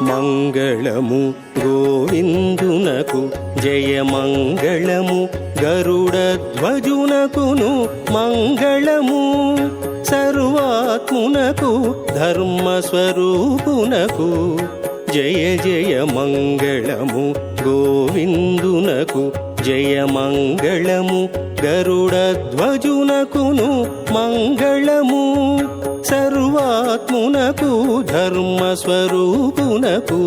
మంగళము గోవిందునకు జయ మంగళము గరుడధ్వజునకును మంగళము సర్వాత్మునకు ధర్మస్వరూపునకు జయ జయ మంగళము గోవిందునకు జయ మంగళము గరుడధ్వజునకును మంగళము సర్వాత్మునకు ధర్మస్వరూపునకు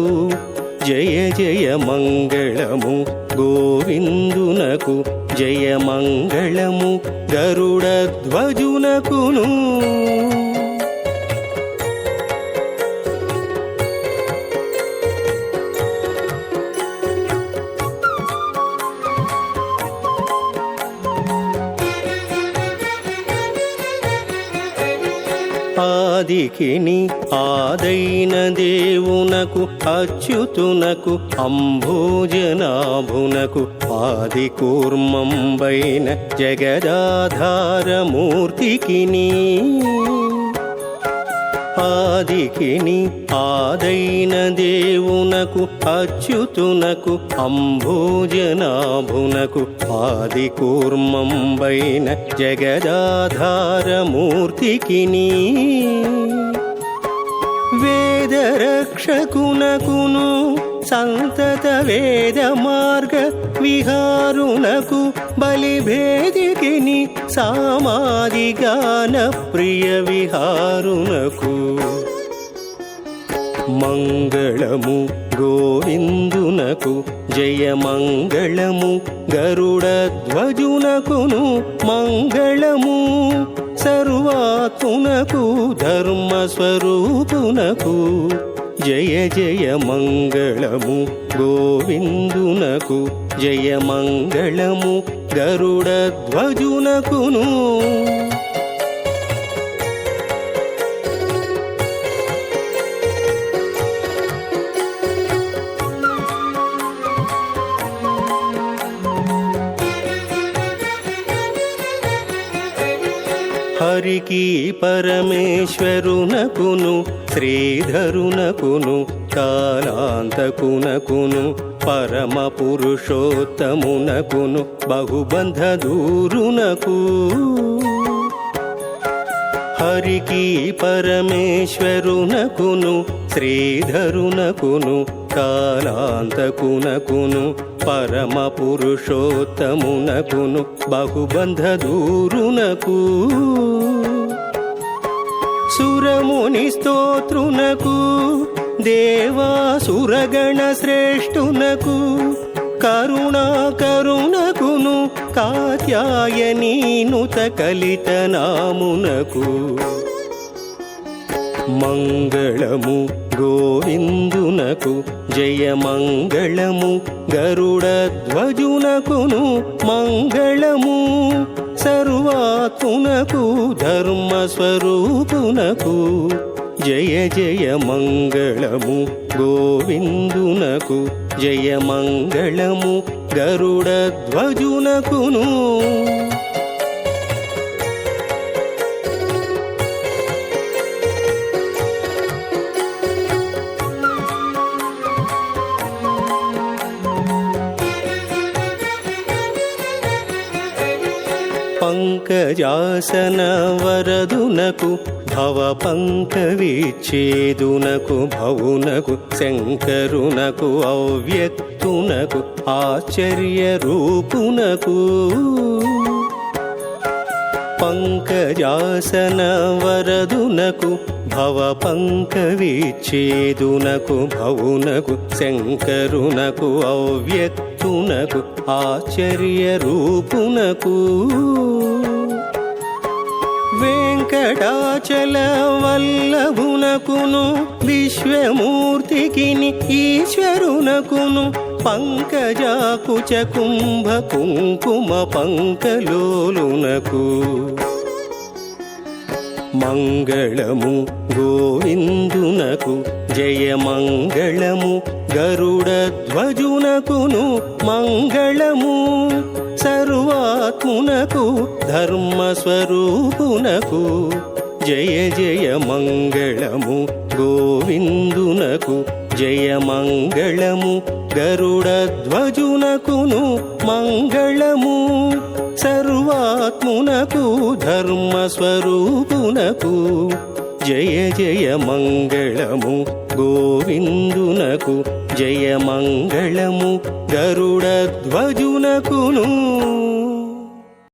జయ జయ మంగళము గోవిందునకు జయ మంగళము గరుడధ్వజునకును. ఆదికిని ఆదైన దేవునకు అచ్యుతునకు అంభోజనాభునకు ఆది కూర్మంబైన జగదాధారమూర్తికిని ఆదికిని ఆదైన దేవునకు అచ్యుతునకు అంభోజనాభునకు ఆది కూర్మంబైన జగదాధారమూర్తికిని వేదరక్షకునకును సంతత వేద మార్గ విహారునకు బలిభేదికిని సామాదిగాన ప్రియ విహారునకు మంగళము గోవిందునకు జయ మంగళము గరుడధ్వజునకును మంగళము సర్వాత్మునకు ధర్మస్వరూపునకు జయ జయ మంగళము గోవిందునకు జయ మంగళము గరుడధ్వజునకును. హరికి పరమేశ్వరునకును శ్రీధరునకును కాలాంతకునకును పరమ పురుషోత్తమునకును బహుబంధదూరునకు హరికి పరమేశ్వరునకును శ్రీధరునకును కాలాంతకునకును పరమ పురుషోత్తమునకును బహుబంధదూరునకు సురముని స్తోత్రునకు దేవాసురగణ శ్రేష్ఠునకు కరుణాకరుణకును కాత్యాయనీనుత కలిత నామునకు మంగళము గోవిందునకు జయ మంగళము గరుడధ్వజునకును మంగళము సర్వాత్మునకు ధర్మస్వరూపునకు జయ జయ మంగళము గోవిందునకు జయ మంగళము గరుడధ్వజునకును. పంకజాసన వరదునకు భవ పంకవిచ్ఛేదునకు భవునకు శంకరునకు అవ్యక్తునకు ఆశ్చర్య రూపునకు పంకజాసన వరదునకు భవ పంకవిచ్ఛేదునకు భవునకు శంకరునకు అవ్యక్తునకు ఆశ్చర్య రూపునకు వెంకటాచల వల్లభునకును విశ్వమూర్తికిని ఈశ్వరునకును పంకజాకుచ కుంభ కుంకుమ పంకలోలునకు మంగళము గోవిందునకు జయ మంగళము గరుడధ్వజునకును మంగళము సర్వాత్మునకు ధర్మస్వరూపునకు జయ జయ మంగళము గోవిందునకు జయ మంగళము గరుడధ్వజునకును మంగళము సర్వాత్మునకు ధర్మస్వరూపునకు జయ జయ మంగళము గోవిందునకు జయ మంగళము గరుడధ్వజునకును